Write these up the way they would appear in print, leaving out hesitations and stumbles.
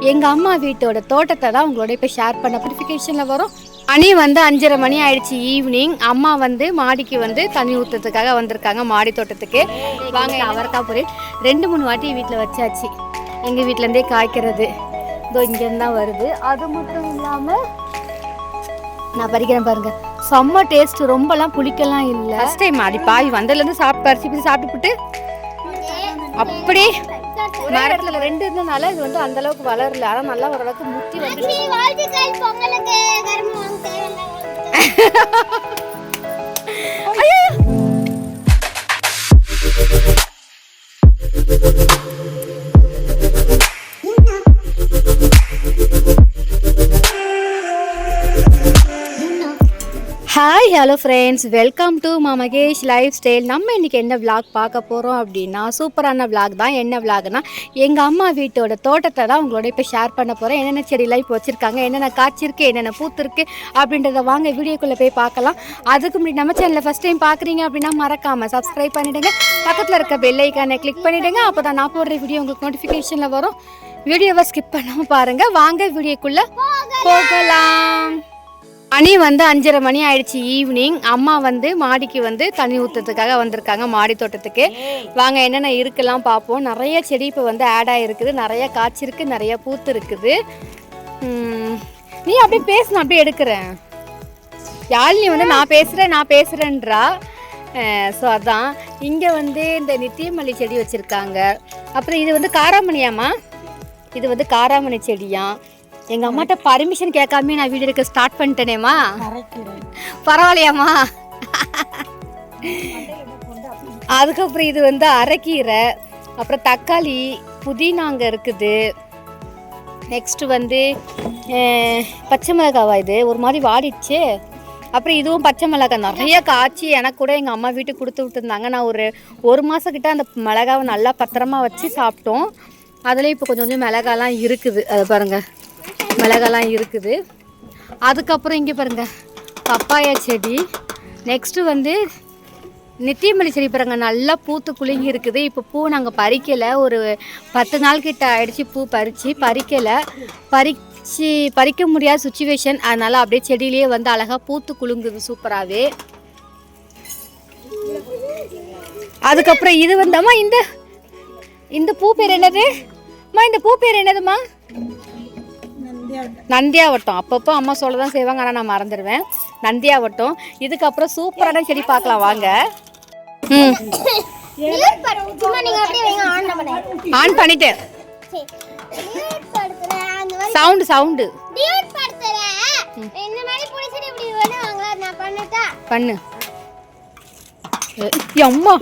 எங்கள் அம்மா வீட்டோட தோட்டத்தை தான் உங்களோட இப்போ ஷேர் பண்ண நோட்டிஃபிகேஷனில் வரும். மணி வந்து 5:30 மணி ஆயிடுச்சு ஈவினிங். அம்மா வந்து மாடிக்கு வந்து தண்ணி ஊற்றுறதுக்காக வந்திருக்காங்க மாடி தோட்டத்துக்கு. வாங்க அவரைக்காய் பொரியல் 2-3 வாட்டி வீட்டில் வச்சாச்சு. எங்கள் வீட்டிலேருந்தே காய்க்கிறது இதோ இங்கேருந்து தான் வருது. அது மட்டும் இல்லாமல் நான் பறிக்கிறேன் பாருங்க, செம்ம டேஸ்ட், ரொம்பலாம் புளிக்கலாம் இல்லை. ஃபர்ஸ்ட் டைம் அடி பாய் வந்ததுலேருந்து பறிச்சு சாப்பிட்டுப்புட்டு அப்படியே மரத்தில் 2 இருந்தனால இது வந்து அந்த அளவுக்கு வளரல. ஆனால் நல்லா ஓரளவுக்கு முத்தி வந்து hi hello friends, welcome to Mahesh life style. நம்ம இன்றைக்கி என்ன விளாக் பார்க்க போகிறோம் அப்படின்னா சூப்பரான விளாக் தான். என்ன விளாக்னா எங்கள் அம்மா வீட்டோட தோட்டத்தை தான் உங்களோட இப்போ ஷேர் பண்ண போகிறேன். என்னென்ன செடியெல்லாம் இப்போ வச்சுருக்காங்க, என்னென்ன காய்ச்சிருக்கு, என்னென்ன பூத்துருக்கு அப்படின்றத வாங்க வீடியோக்குள்ளே போய் பார்க்கலாம். அதுக்கு முன்னாடி நம்ம சேனலில் ஃபஸ்ட் டைம் பார்க்குறீங்க அப்படின்னா மறக்காமல் சப்ஸ்கிரைப் பண்ணிவிடுங்க. பக்கத்தில் இருக்க பெல் ஐக்கானை கிளிக் பண்ணிவிடுங்க. அப்போ தான் நான் போடுற வீடியோ உங்களுக்கு நோட்டிஃபிகேஷனில் வரும். வீடியோவை ஸ்கிப் பண்ணாமல் பாருங்கள். வாங்க வீடியோக்குள்ளே போகலாம். மணி வந்து 5:30 மணி ஆயிடுச்சு ஈவினிங். அம்மா வந்து மாடிக்கு வந்து தண்ணி ஊற்றுறதுக்காக வந்திருக்காங்க மாடி தோட்டத்துக்கு. வாங்க என்னென்ன இருக்குலாம் பார்ப்போம். நிறைய செடி இப்போ வந்து ஆட் ஆகிருக்குது, நிறைய காய்ச்சிருக்கு, நிறைய பூத்து இருக்குது. நீ அப்படியே பேசணும், அப்படியே எடுக்கிறேன். யாழினி வந்து நான் பேசுகிறேன்றா. ஸோ அதான் இங்கே வந்து இந்த நித்தியமல்லி செடி வச்சுருக்காங்க. அப்புறம் இது வந்து காராமணியாம்மா, இது வந்து காராமணி செடியாம். எங்கள் அம்மாட்ட பர்மிஷன் கேட்காம நான் வீடியோ எடுக்க ஸ்டார்ட் பண்ணிட்டேனேம்மா. பரவாயில்லையாம்மா. அதுக்கப்புறம் இது வந்து அரைக்கீரை, அப்புறம் தக்காளி, புதினாங்க இருக்குது. நெக்ஸ்ட் வந்து பச்சை மிளகாவா, இது ஒரு மாதிரி வாடிடுச்சு. அப்புறம் இதுவும் பச்சை மிளகாய் நிறைய காய்ச்சி எனக்கு கூட எங்கள் அம்மா வீட்டுக்கு கொடுத்து விட்டுருந்தாங்க. நான் ஒரு மாதம் கிட்ட அந்த மிளகாவை நல்லா பத்திரமா வச்சு சாப்பிட்டோம். அதுலேயும் இப்போ கொஞ்சம் கொஞ்சம் மிளகாலாம் இருக்குது, அது பாருங்கள் மிளகாலாம் இருக்குது. அதுக்கப்புறம் இங்கே பாருங்கள் பப்பாயா செடி. நெக்ஸ்ட்டு வந்து நித்தியமல்லி செடி பாருங்கள் நல்லா பூத்து குலுங்கி இருக்குது. இப்போ பூ நாங்கள் பறிக்கலை, ஒரு 10 நாள் கிட்ட ஆயிடுச்சு பூ பறிக்கலை. பறிக்க முடியாத சுச்சுவேஷன், அதனால் அப்படியே செடியிலேயே வந்து அழகாக பூத்து குலுங்குது சூப்பராகவே. அதுக்கப்புறம் இது வந்தம்மா இந்த பூ பேர் என்னதும்மா? இந்த பூ பேர் என்னதும்மா? நந்தியாவட்டம். அப்பப்போ அம்மா சொல்ல தான் செய்வாங்க, ஆனால் நான் மறந்துடுவேன். நந்தியாவட்டம். இதுக்கப்புறம் சூப்பரான செடி பார்க்கலாம் வாங்க. ஆன் பண்ணிட்டேன். சவுண்டு பண்ணு. அம்மா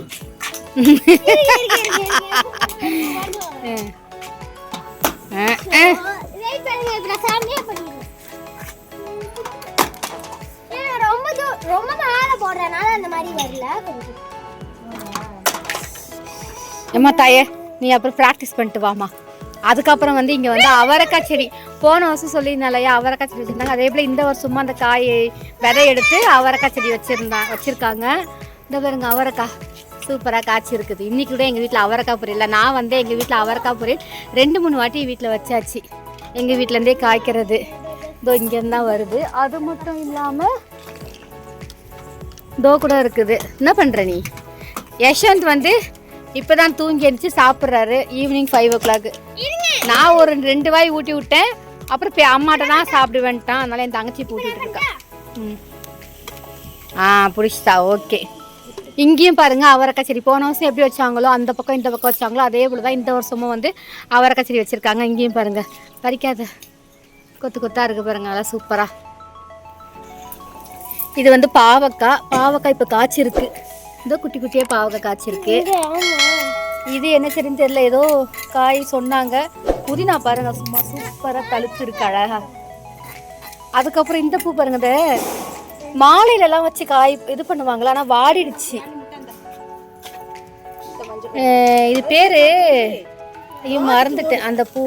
ஏம்மா தாயே, நீ அப்புறம் ப்ராக்டிஸ் பண்ணிட்டு வாமா. அதுக்கப்புறம் வந்து இங்கே வந்து அவரைக்காய் செடி போன வருஷம் சொல்லியிருந்தாலையா, அவரைக்காய் செடி வச்சுருந்தாங்க. அதே போல் இந்த வருஷமும் அந்த காயை விதை எடுத்து அவரைக்காய் செடி வச்சுருக்காங்க. இந்த பாருங்க அவரைக்காய் சூப்பராக காய்ச்சி இருக்குது. இன்றைக்கி கூட எங்கள் வீட்டில் அவரைக்காய் பொரியல். நான் வந்து எங்கள் வீட்டில் அவரைக்காய் பொரியல் 2-3 வாட்டி வீட்டில் வச்சாச்சு. எங்கள் வீட்டிலேருந்தே காய்க்கிறது இதோ இங்கேருந்து தான் வருது. அது மட்டும் இல்லாமல் இதோ கூட இருக்குது. என்ன பண்ணுற நீ? யஷ்வந்த் வந்து இப்போ தான் தூங்கி எழுந்துச்சு சாப்பிட்றாரு. Evening 5 o'clock. நான் ஒரு 2 வாய் ஊட்டி விட்டேன். அப்புறம் அம்மாட்ட தான் சாப்பிடுவேன்ட்டான். அதனால என் தங்கச்சி ஊட்டிகிட்டு இருக்கா. பிடிச்சிட்டா, ஓகே. இங்கேயும் பாருங்கள் அவரைக்காய் செடி போன வருஷம் எப்படி வச்சாங்களோ அந்த பக்கம் இந்த பக்கம் வச்சாங்களோ அதே போல் தான் இந்த வருஷமும் வந்து அவரைக்காய் செடி வச்சுருக்காங்க. இங்கேயும் பாருங்கள் பறிக்காத கொத்தாக இருக்குது பாருங்கள், நல்லா சூப்பராக. இது வந்து பாவக்காய் இப்போ காய்ச்சிருக்கு. இதோ குட்டி குட்டியாக பாவக்காய் காய்ச்சிருக்கு. இது என்ன செடின்னு தெரியல, ஏதோ காய் சொன்னாங்க. புதினா பாருங்க சும்மா சூப்பராக தழுத்து இருக்கு அழகா. அதுக்கப்புறம் இந்த பூ பாருங்க, இந்த மாலையிலலாம் வச்சு காய் இது பண்ணுவாங்களா, ஆனால் வாடிடுச்சு. இது பேரு மறந்துட்டேன். அந்த பூ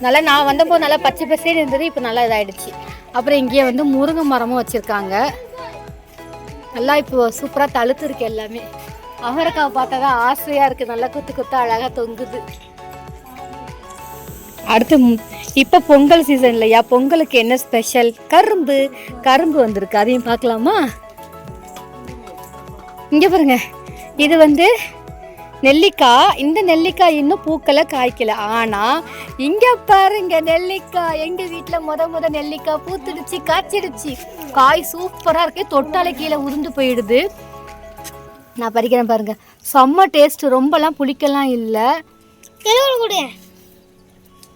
நல்லா நான் வந்தபோது நல்லா பச்சை பசேன்னு இருந்தது, இப்போ நல்லா இதாகிடுச்சு. அப்புறம் இங்கேயே வந்து முருங்கை மரமும் வச்சுருக்காங்க. நல்லா இப்போ சூப்பராக தழுத்து இருக்கு எல்லாமே. அவரைக்காவை பார்த்தா தான் ஆசையாக இருக்குது, நல்லா குத்து குத்து அழகாக தொங்குது. அடுத்து இப்போ பொங்கல் சீசன் இல்லையா, பொங்கலுக்கு என்ன ஸ்பெஷல்? கரும்பு. கரும்பு வந்திருக்கு, அதையும் பார்க்கலாமா? இங்கே பாருங்க, இது வந்து நெல்லிக்காய். இந்த நெல்லிக்காய் இன்னும் பூக்களை காய்க்கல. ஆனால் இங்கே பாருங்க நெல்லிக்காய். எங்கள் வீட்டில் முத நெல்லிக்காய் பூத்துடுச்சு, காய்ச்சிடுச்சு. காய் சூப்பராக இருக்கு, தொட்டாலே கீழே உதிர்ந்து போயிடுது. நான் பறிக்கிறேன் பாருங்க, செம்ம டேஸ்ட். ரொம்பலாம் புளிக்கலாம் இல்லை,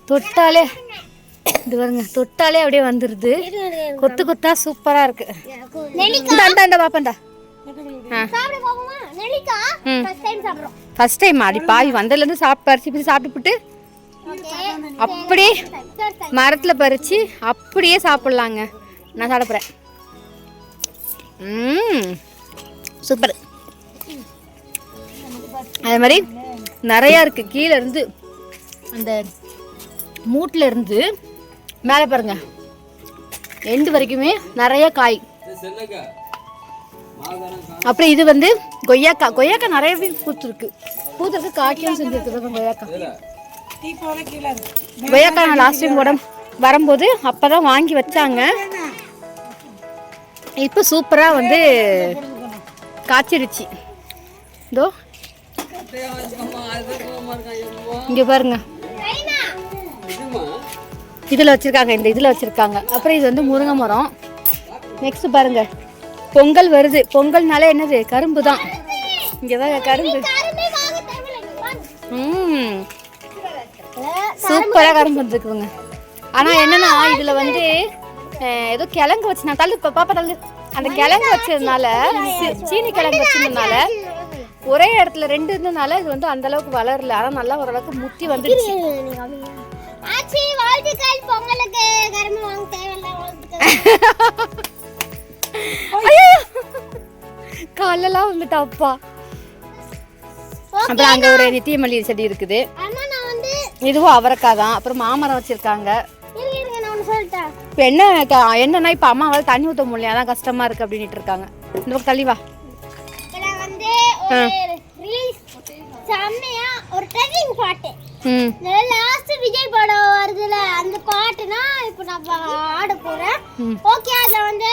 தொட்டாலே இது பாருங்க, தொட்டாலே அப்படியே வந்துடுது. கொத்து கொத்தா சூப்பராக இருக்கு. இந்த பாப்பண்டா ஃபர்ஸ்ட் டைம் அடி பாவி வந்ததுலேருந்து சாப்பிட்டு பறிச்சு சாப்பிட்டுப்புட்டு அப்படியே மரத்தில் பறித்து அப்படியே சாப்பிட்லாங்க. நான் சாப்பிட்றேன். சூப்பர். அதே மாதிரி நிறையா இருக்குது. கீழே இருந்து அந்த மூட்டில் இருந்து மேலே பாருங்க எண்டு வரைக்குமே நிறைய காய். அப்புறம் இது வந்து கொய்யாக்காய். கொய்யாக்காய் நிறையவே பூத்துருக்கு காய்க்கும் செஞ்சுருக்கு. கொய்யாக்காய் நான் லாஸ்ட் டைம் வரும்போது அப்போ தான் வாங்கி வச்சாங்க. இப்போ சூப்பராக வந்து காய்ச்சிடுச்சு. இதோ இங்கே பாருங்க, இதில் வச்சுருக்காங்க, இந்த இதில் வச்சுருக்காங்க. அப்புறம் இது வந்து முருங்கை மரம். நெக்ஸ்ட் பாருங்க, பொங்கல் வருது. பொங்கல்னாலே என்னது? கரும்பு தான். இங்கே தாங்க கரும்பு. சூப்பராக கரும்பு வந்துருக்குங்க. ஆனால் என்னன்னா இதில் வந்து ஏதோ கிழங்கு வச்சு, நான் தள்ளு பாப்பா தள்ளு, அந்த கிழங்கு வச்சதுனால, சீனி கிழங்கு வச்சதுனால ஒரே இடத்துல ரெண்டு இருந்ததுனால இது வந்து அந்த அளவுக்கு வளரல. ஆனால் நல்லா ஓரளவுக்கு முத்தி வந்துடுச்சு. காலெல்லாம் வந்துட்டாப்பா. அப்புறம் அங்க ஒரு நித்திய மல்லி செடி இருக்குது. இதுவும் அவரைக்காய் தான். அப்புறம் மாமரம் வச்சிருக்காங்க. இப்போ என்னன்னா இப்போ அம்மாவால் தண்ணி ஊற்ற முடியல, அதான் கஷ்டமா இருக்கு அப்படின்ட்டு இருக்காங்க. இந்த பக்கம் தள்ளி வா. ஒரு ட்ரெக்கிங் பாட்டு லாஸ்ட் விஜய் படம் வருதுல, அந்த பாட்டுனா இப்போ நான் ஆட போறேன். ஓகே, அதுல வந்து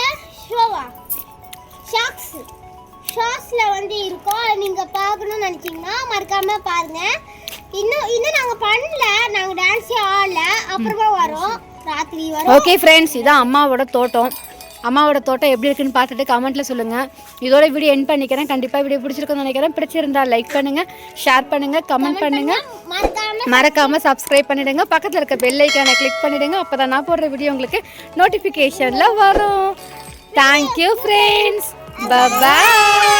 ஷார்ட்ஸ்ல வந்து இருக்கும். நீங்க பார்க்கணும்னு நினைச்சீங்கன்னா மறக்காம பாருங்க. இன்னும் நாங்க பண்ணல, நாங்க டான்ஸே ஆடல, அப்புறமா வரோம், ராத்திரி வரோம். ஓகே ஃப்ரெண்ட்ஸ், இதான் அம்மாவோட தோட்டம். அம்மாவோட தோட்டம் எப்படி இருக்குன்னு பார்த்துட்டு கமெண்ட்டில் சொல்லுங்கள். இதோட வீடியோ எண்ட் பண்ணிக்கிறேன். கண்டிப்பாக வீடியோ பிடிச்சிருக்குன்னு நினைக்கிறேன். பிடிச்சிருந்தா லைக் பண்ணுங்கள், ஷேர் பண்ணுங்கள், கமெண்ட் பண்ணுங்கள். மறக்காமல் சப்ஸ்கிரைப் பண்ணிவிடுங்க. பக்கத்தில் இருக்க பெல் ஐக்கானை கிளிக் பண்ணிவிடுங்க. அப்போ தான் நான் போடுற வீடியோ உங்களுக்கு நோட்டிஃபிகேஷனில் வரும். Thank you friends. பை.